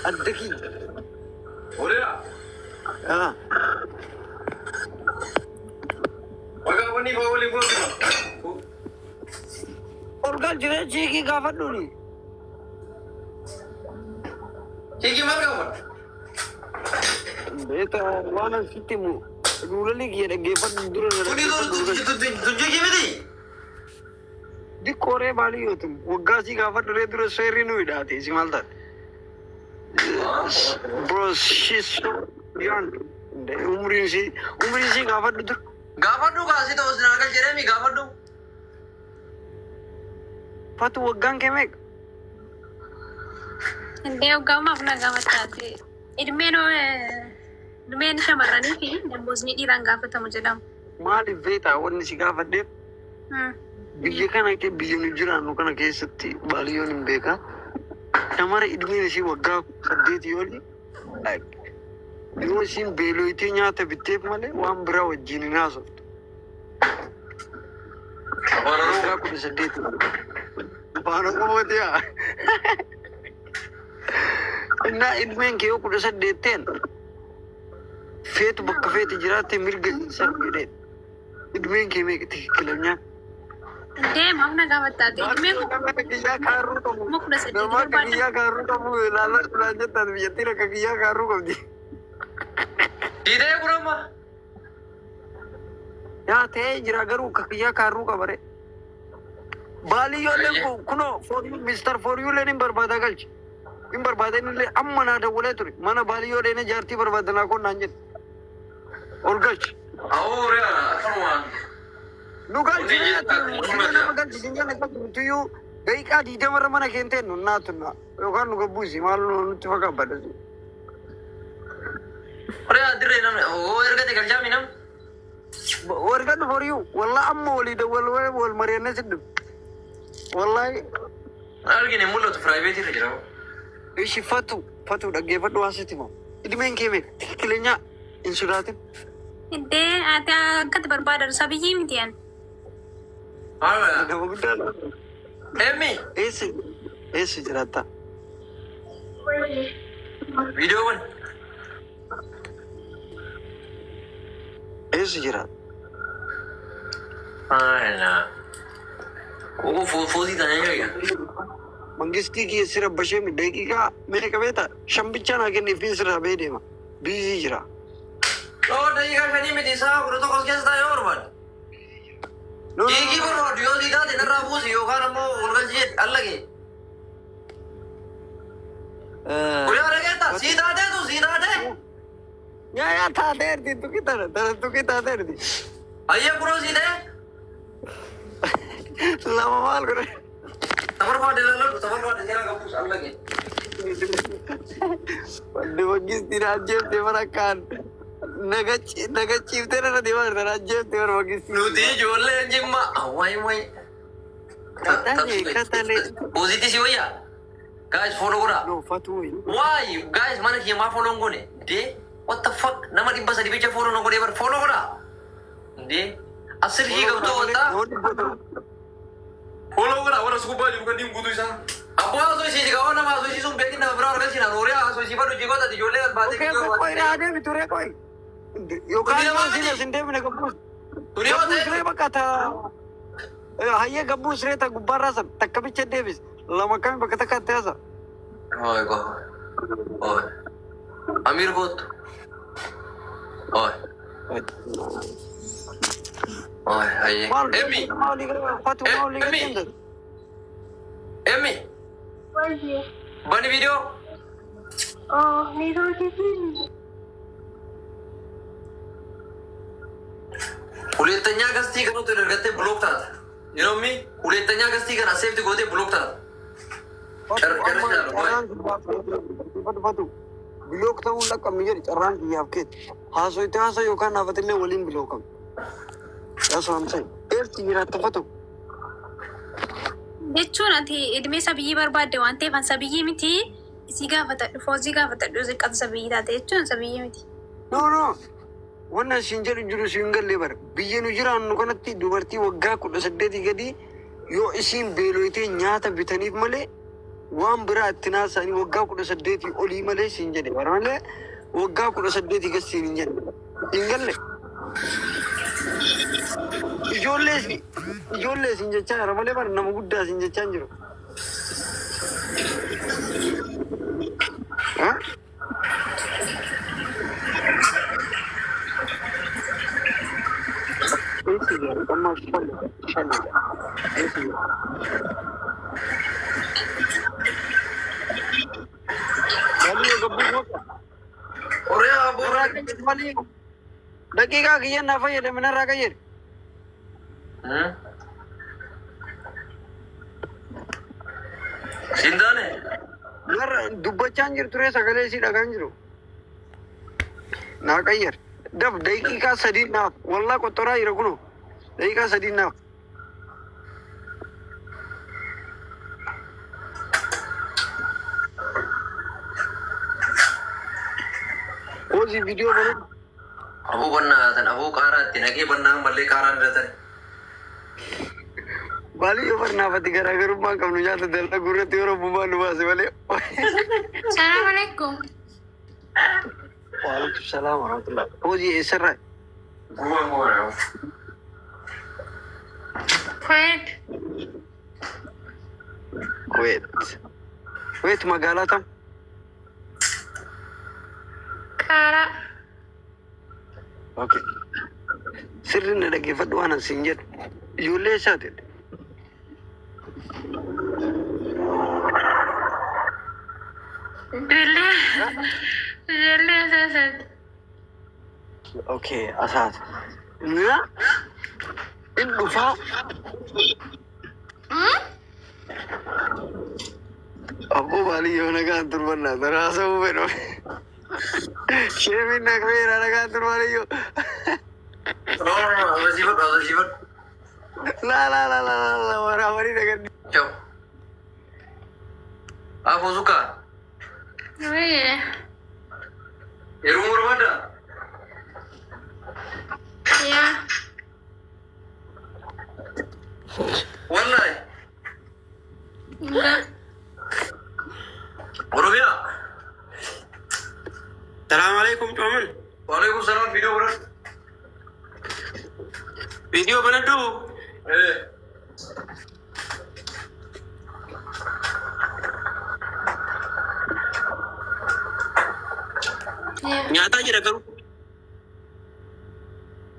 الدكي ولا وقابني فولي فولي أرجع جرا جيكي كافرني كيكي ما قابن بيتا وانا سيتمو رولي كي رجيفن دور تجيكي بدي دي كوري بالي يوتم وقاسي كافر دور سيرينو يداتي سمالتا bro she's young umri si gafar du kasi to usna ka jeremy gafar du patu waggan kemek Ndeo gama afna gama tati idmeno shamarrani fi dambosni dhiiraan gaafatamu jedhamu. Maaliif beektaa wanni si gaafadheef biyya kana ke biyya nu jiraannu kana keessatti baadiyyoon hin beekaa. Namara idmeen ishii waggaa 8 yooli yoo isiin beelooyitee nyaata bitteef malee waan biraa wajjin hin haasoftu. Waggaa 18 afaan Oromooti yaa. Innaa idmeen kee yoo 18 ta'een feetu bakka feeti jiraatte mirga isaa jedhee idmeen kee meeqa tikkilamnyaa? Deem afna gama tati idmeen kiyyaa kaaruu qabu. mukna sadii Nama kiyyaa kaaruu qabu ilaalaa tulaan jettaan biyyattiin akka kiyyaa kaaruu qabdi. Didee gurama. Yaa ta'ee jira garuu akka kiyyaa kaaruu qabare. Baadiyyoolleen kunoo Mr. Foriyuuleen hin barbaada galchi. Hin barbaadan illee amma naa dawwalee ture. Mana baadiyyoodhaan ijaartii barbaadanaa konnaan jedhe. Ol galchi. Awuuriyaa kanumaan. Nu galchi nama galchi dinjana qabduyyuu daqiiqaa 20 mana keenteen nu naatunna yookaan nu gabbuusi maal nutti fakkaata. Oriyaa dirree namni ergate galchaa minam. Wargan Foriyuu wallah amma walii dawwal wal mari'annee siddu. Wallahi Argine mul'atu firaayiveetii irra jira. ishi fatu dhaggeeffadhu waan sitti himamu. Idmeen kee meeqa tikkileenya hin sodaatin. Indee ati akkatti barbaadan sabiyyii miti yan. Haa. Nama guddaadha. Emmi. Eessi jiraata? Viidiyoowwan. Eessi jiraata? Haa. Koko foosii taanee jira. Mangistii keessi rabbashee daqiiqaa meeqa beektaa? Shambicha naa kenneefiin sirraa bee deema. Biizii jira. Yoo daqiiqaa shanii miti isaa 11 keessa taa'ee barbaadu. Kiikii barbaadu yoo sii taate narraa buusi yookaan ammoo walgalchii allage. Guyyaa dhageetta sii taateetu sii taatee. Yaa taateerti tukki taateerti. Hayyee kunoo sii ta'e. Lama maal godhe? Tabarbaade lalallu tabarbaade seera qabuus allage. Wanti mangistiin ajjeeftee mana kaan nagachiiftee nana deemaa jirtan ajjeeftee mana mangistii. Nuti ijoollee jimma wayi. Katalee. Positii si wayyaa. Guys follow godhaa. No fatuu. Why? Guys mana kiyya maa follow ngone? Dee what the fuck? Nama 300 bicha follow no godee bar follow godhaa. Dee asir hii qabdu wanta. Follow godhaa warra sukubaa jiru kan diim guutuu isaa. Abbaa osoo isii qaban nama osoo isii sun beekin nama biraa argachina nooriyaa osoo isii fadhu jikoota ijoollee kan baatee Oke, koi raade biture koi. Yokaan sina sindemne gabbus. Tuni yoo ta'e. Siree bakka taa. Hayyee gabbuu siree taa gubbaarraa san takka bicha deebis. Lama kami bakka takka itti haasa. Oi ko. Oi. Amir kootu. Oi. Oi hayyee. Emmi. Emmi. Emmi. Bani video. Oh, ni soalnya ሁለተኛ ገስቲ ከኑ ተደርገተ ብሎክ ታታ ይኖሚ ሁለተኛ ገስቲ ከና ሴፍቲ ጎቴ ብሎክ ታታ Bilook ta'uu laqqabni jedhi carraan kiyyaaf keeti. Haasoo itti haasoo yookaan naafatillee waliin bilookam. Yaasoo hamsa'e. Eerti jiraatta fatu. jechuun ati idmee sabiyyii barbaadde waan ta'eef an sabiyyii miti isii gaafatadhu foozii gaafatadhu ziqqatu sabiyyii taate jechuun sabiyyii miti. No. Wannan siin jedhu jiru siin gallee bara. Biyya nu jiraannu kanatti dubartii waggaa 18 gadi yoo isiin beelooyitee nyaata bitaniif malee waan biraa itti naasanii waggaa 18 olii malee siin jedhe bara malee waggaa 18 gasiin hin jedhe hin galle ijoollee siin jechaa jira malee bara nama guddaa siin jechaa hin jiru. Dakiikaa kiyyannaa fayyadame narraa qayyade. Sintaane? Narra dubbachaan jirtu ree sagalee isii dhagaan jiru. Naa qayyade. Daf daqiiqaa 3 naaf wallaa qottoraa jira kunoo. Daqiiqaa 3 naaf. Ozi video mana? Abu bannatan, abu karat, nagi bannang balik karan datang. Bali yo pernah pati gara-gara rumah kamu nyata dalam gurat yo rumah luas balik. Assalamualaikum. Waalaikumsalam warahmatullah. Ozi esra. Gua. Kuwait magala tam. Kara. Okay. Sirri na dhaggeeffadhu waan asiin jedhu. Ijoollee isaati. Ijoollee isaati. Okay, asaati. Nga in dhufaa. Abboo baaliyyoo nagaan turbannaa taraasa'uu fedhu. Shemin nak merah nak turun yo. Sifat. La, orang ini dengan. Ciao. Aku suka. Oh iya. Umur mana? Iya. Wallahi. Enggak. Orangnya? Assalamualaikum teman. Waalaikumsalam. Video berat. Video mana tu? Iya. Nyata aja dah kamu.